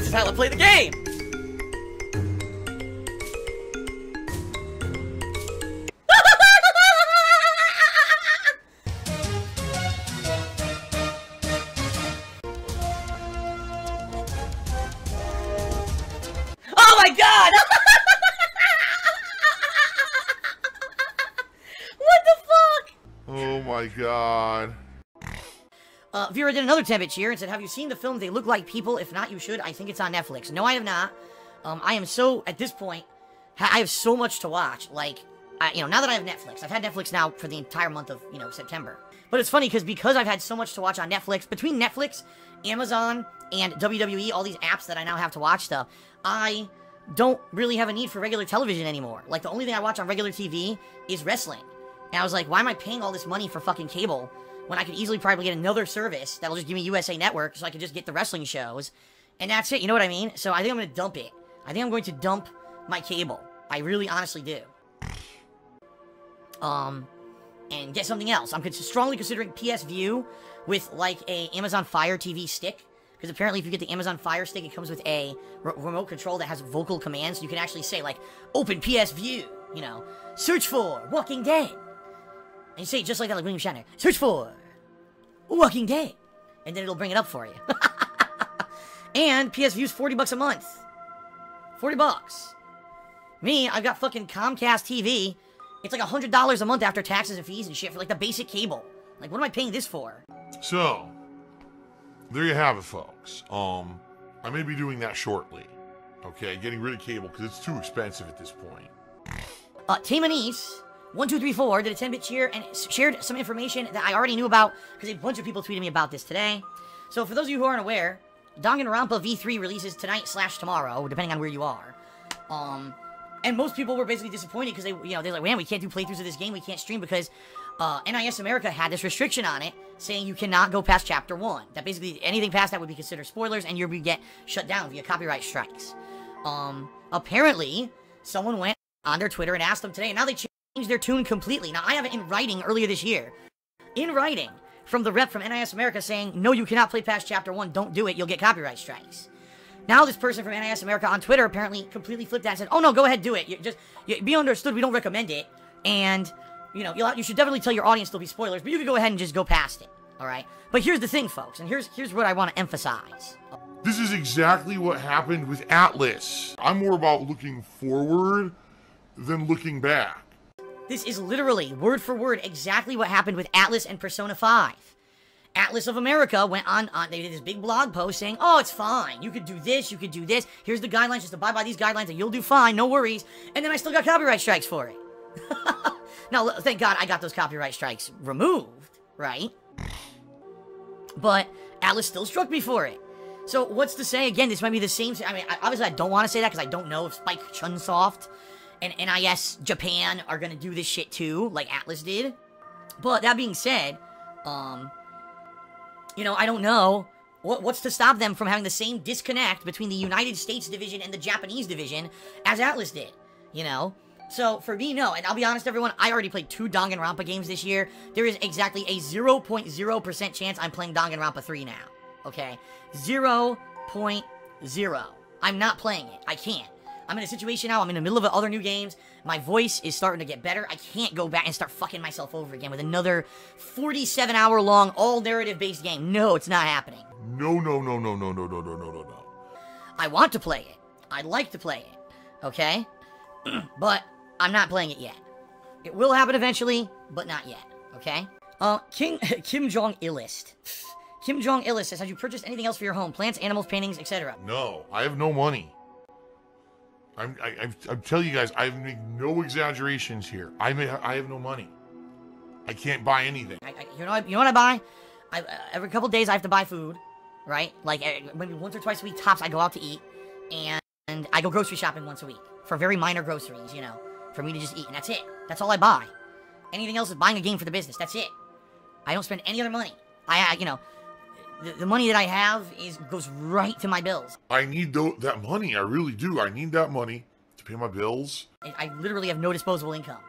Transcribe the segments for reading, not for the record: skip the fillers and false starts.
This is how I play the game! Oh my god! What the fuck? Oh my god. Vera did another 10-bit cheer and said, have you seen the film They Look Like People? If not, you should. I think it's on Netflix. No, I have not. I am so, at this point, I have so much to watch. Like, now that I have Netflix, I've had Netflix now for the entire month of, September. But it's funny because I've had so much to watch on Netflix, between Netflix, Amazon, and WWE, all these apps that I now have to watch stuff, I don't really have a need for regular television anymore. Like, the only thing I watch on regular TV is wrestling. And I was like, why am I paying all this money for fucking cable when I could easily probably get another service that'll just give me USA Network so I can just get the wrestling shows? And that's it, you know what I mean? So I think I'm going to dump it. I think I'm going to dump my cable. I really honestly do. And get something else. I'm strongly considering PS View with, like, a Amazon Fire TV stick. Because apparently if you get the Amazon Fire stick, it comes with a remote control that has vocal commands. You can actually say, like, open PS View, search for Walking Dead. And you say it just like that, like William Shatner. Search for Walking Dead. And then it'll bring it up for you. And PS View's $40 a month. $40. Me, I've got fucking Comcast TV. It's like $100 a month after taxes and fees and shit for like the basic cable. Like, what am I paying this for? So, there you have it, folks. I may be doing that shortly. Okay, getting rid of cable because it's too expensive at this point. Team Anise 1234 did a 10-bit cheer and shared some information that I already knew about because a bunch of people tweeted me about this today. So for those of you who aren't aware, Danganronpa V3 releases tonight/tomorrow, depending on where you are. And most people were basically disappointed because they're like, man, we can't do playthroughs of this game, we can't stream because NIS America had this restriction on it saying you cannot go past Chapter 1. That basically anything past that would be considered spoilers and you would get shut down via copyright strikes. Apparently, someone went on their Twitter and asked them today, and now they changed their tune completely. Now, I have it in writing earlier this year. In writing, from the rep from NIS America saying, no, you cannot play past Chapter 1, don't do it, you'll get copyright strikes. Now this person from NIS America on Twitter apparently completely flipped that and said, oh no, go ahead, do it. Be understood, we don't recommend it. And, you should definitely tell your audience there'll be spoilers, but you can go ahead and just go past it, alright? But here's the thing, folks, and here's what I want to emphasize. This is exactly what happened with Atlas. I'm more about looking forward than looking back. This is literally, word for word, exactly what happened with Atlas and Persona 5. Atlas of America went on, they did this big blog post saying, oh, it's fine, you could do this, here's the guidelines, just abide by these guidelines and you'll do fine, no worries, and then I still got copyright strikes for it. Now, thank God I got those copyright strikes removed, right? But Atlas still struck me for it. So, what's to say, again, this might be the same, obviously I don't want to say that because I don't know if Spike Chunsoft and NIS Japan are gonna do this shit too, like Atlas did. But, that being said, I don't know what's to stop them from having the same disconnect between the United States division and the Japanese division as Atlas did, So, for me, no. And I'll be honest, everyone, I already played 2 Danganronpa games this year. There is exactly a 0.0% chance I'm playing Danganronpa 3 now, okay? 0.0. I'm not playing it. I can't. I'm in a situation now, I'm in the middle of other new games. My voice is starting to get better. I can't go back and start fucking myself over again with another 47-hour-long, all-narrative-based game. No, it's not happening. No. I want to play it. I'd like to play it. Okay? But I'm not playing it yet. It will happen eventually, but not yet. Okay? Kim Jong-ilist. Kim Jong-ilist says, have you purchased anything else for your home? Plants, animals, paintings, etc.? No, I have no money. I'm telling you guys, I make no exaggerations here. I have no money. I can't buy anything. You know what I buy? Every couple days I have to buy food, right? Like maybe once or twice a week tops I go out to eat, and I go grocery shopping once a week for very minor groceries, for me to just eat, and that's it. That's all I buy. Anything else is buying a game for the business. That's it. I don't spend any other money. The money that I have goes right to my bills. I need that money. I really do. I need that money to pay my bills. I literally have no disposable income.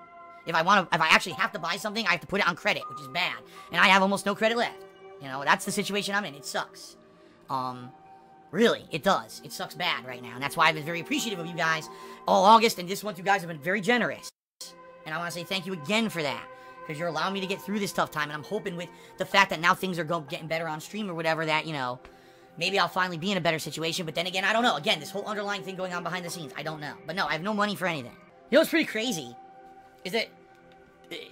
If I actually have to buy something, I have to put it on credit, which is bad. And I have almost no credit left. That's the situation I'm in. It sucks. Really, it does. It sucks bad right now, and that's why I've been very appreciative of you guys all August, and this month you guys have been very generous. And I want to say thank you again for that, because you're allowing me to get through this tough time, and I'm hoping with the fact that now things are getting better on stream or whatever, that, you know, maybe I'll finally be in a better situation. But then again, I don't know. Again, this whole underlying thing going on behind the scenes, I don't know. But no, I have no money for anything. You know what's pretty crazy is that,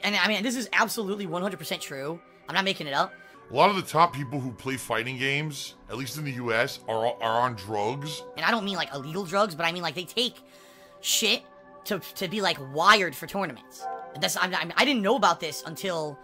and I mean, this is absolutely 100% true. I'm not making it up. A lot of the top people who play fighting games, at least in the US, are on drugs. And I don't mean like illegal drugs, but I mean like they take shit to be like wired for tournaments. And that's, I didn't know about this until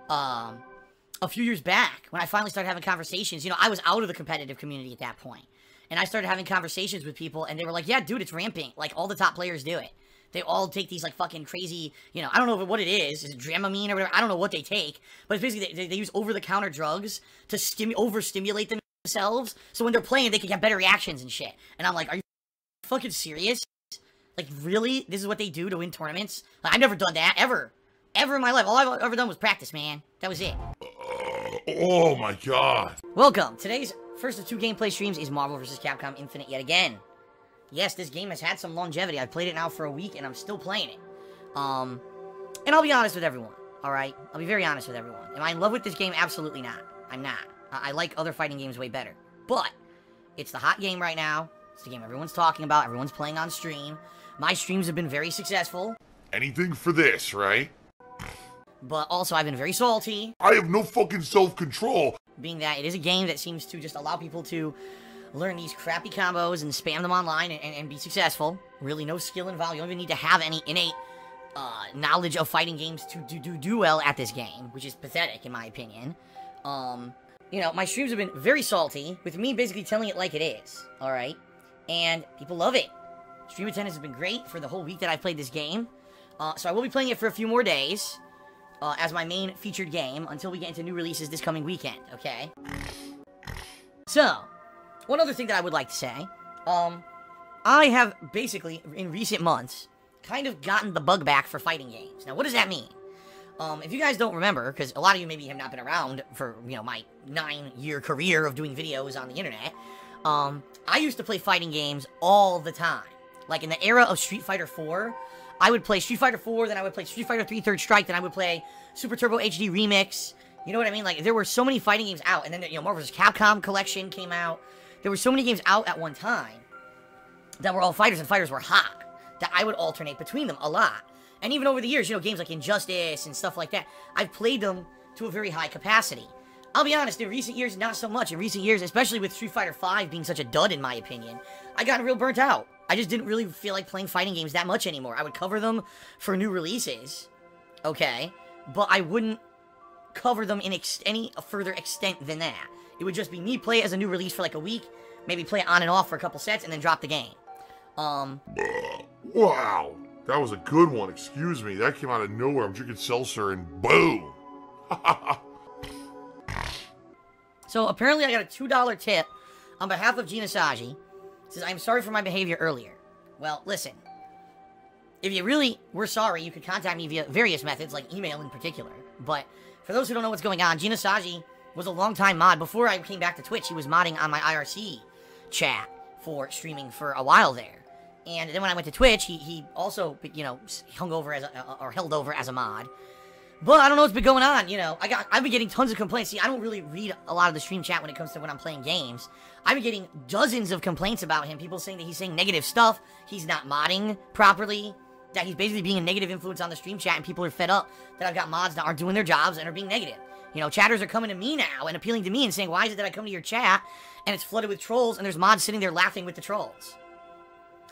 a few years back when I finally started having conversations. You know, I was out of the competitive community at that point, and I started having conversations with people, and they were like, "Yeah, dude, it's ramping. Like all the top players do it. They all take these like fucking crazy, you know, I don't know what it is it Dramamine or whatever. I don't know what they take, but it's basically they use over-the-counter drugs to overstimulate themselves, so when they're playing, they can get better reactions and shit." And I'm like, "Are you fucking serious? Like, really? This is what they do to win tournaments?" Like, I've never done that, ever in my life. All I've ever done was practice, man. That was it. Oh my god. Welcome. Today's first of 2 gameplay streams is Marvel vs. Capcom Infinite yet again. Yes, this game has had some longevity. I've played it now for a week, and I'm still playing it. And I'll be honest with everyone, alright? I'll be very honest with everyone. Am I in love with this game? Absolutely not. I'm not. I like other fighting games way better. But, it's the hot game right now. It's the game everyone's talking about. Everyone's playing on stream. My streams have been very successful. Anything for this, right? But also, I've been very salty. I have no fucking self-control. Being that it is a game that seems to just allow people to learn these crappy combos and spam them online and be successful. Really no skill involved. You don't even need to have any innate knowledge of fighting games to do well at this game, which is pathetic in my opinion. You know, my streams have been very salty, with me basically telling it like it is, alright? And people love it. Stream attendance has been great for the whole week that I've played this game. So I will be playing it for a few more days as my main featured game until we get into new releases this coming weekend, okay? So, one other thing that I would like to say, I have basically, in recent months, kind of gotten the bug back for fighting games. Now, what does that mean? If you guys don't remember, because a lot of you maybe have not been around for, you know, my 9-year career of doing videos on the internet, I used to play fighting games all the time. Like, in the era of Street Fighter 4, I would play Street Fighter 4, then I would play Street Fighter 3 Third Strike, then I would play Super Turbo HD Remix. You know what I mean? Like, there were so many fighting games out, and then, you know, Marvel vs. Capcom Collection came out. There were so many games out at one time that were all fighters, and fighters were hot, that I would alternate between them a lot. And even over the years, you know, games like Injustice and stuff like that, I've played them to a very high capacity. I'll be honest, in recent years, not so much. In recent years, especially with Street Fighter V being such a dud in my opinion, I got real burnt out. I just didn't really feel like playing fighting games that much anymore. I would cover them for new releases, okay, but I wouldn't cover them in any further extent than that. It would just be me play it as a new release for like a week, maybe play it on and off for a couple sets, and then drop the game. Wow, that was a good one. Excuse me, that came out of nowhere. I'm drinking seltzer and boom. So apparently I got a $2 tip on behalf of Gina Saji. Says, "I'm sorry for my behavior earlier." Well, listen. If you really were sorry, you could contact me via various methods, like email in particular. But for those who don't know what's going on, Gina Saji was a longtime mod. Before I came back to Twitch, he was modding on my IRC chat for streaming for a while there. And then when I went to Twitch, he also, you know, held over as a mod. But I don't know what's been going on, you know. I've been getting tons of complaints. See, I don't really read a lot of the stream chat when it comes to when I'm playing games. I've been getting dozens of complaints about him. People saying that he's saying negative stuff, he's not modding properly, that he's basically being a negative influence on the stream chat, and people are fed up that I've got mods that aren't doing their jobs and are being negative. You know, chatters are coming to me now and appealing to me and saying, why is it that I come to your chat and it's flooded with trolls and there's mods sitting there laughing with the trolls?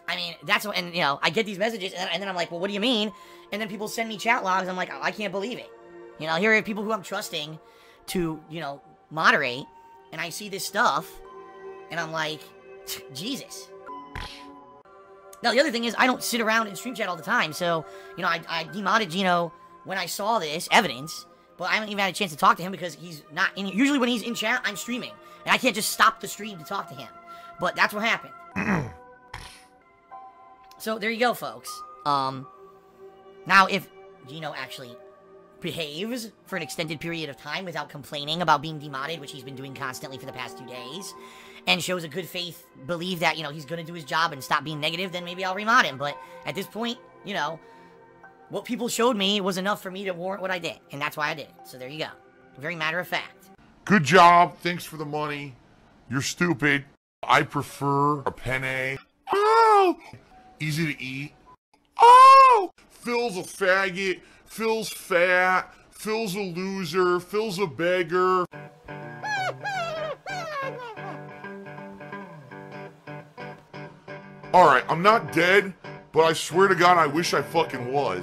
I mean, that's what, and, you know, I get these messages, and then I'm like, well, what do you mean? And then people send me chat logs, and I'm like, oh, I can't believe it. You know, here are people who I'm trusting to, you know, moderate, and I see this stuff, and I'm like, Jesus. Now, the other thing is, I don't sit around in stream chat all the time, so, you know, I demodded Gino when I saw this evidence, but I haven't even had a chance to talk to him because he's not in, usually when he's in chat, I'm streaming, and I can't just stop the stream to talk to him. But that's what happened. So, there you go, folks. Now, if Gino actually behaves for an extended period of time without complaining about being demodded, which he's been doing constantly for the past 2 days, and shows a good faith belief that, you know, he's going to do his job and stop being negative, then maybe I'll remod him. But at this point, you know, what people showed me was enough for me to warrant what I did. And that's why I did it. So there you go. Very matter of fact. Good job. Thanks for the money. You're stupid. I prefer a penne. Oh! Easy to eat. Oh! Phil's a faggot. Phil's fat. Phil's a loser. Phil's a beggar. Alright, I'm not dead, but I swear to God I wish I fucking was.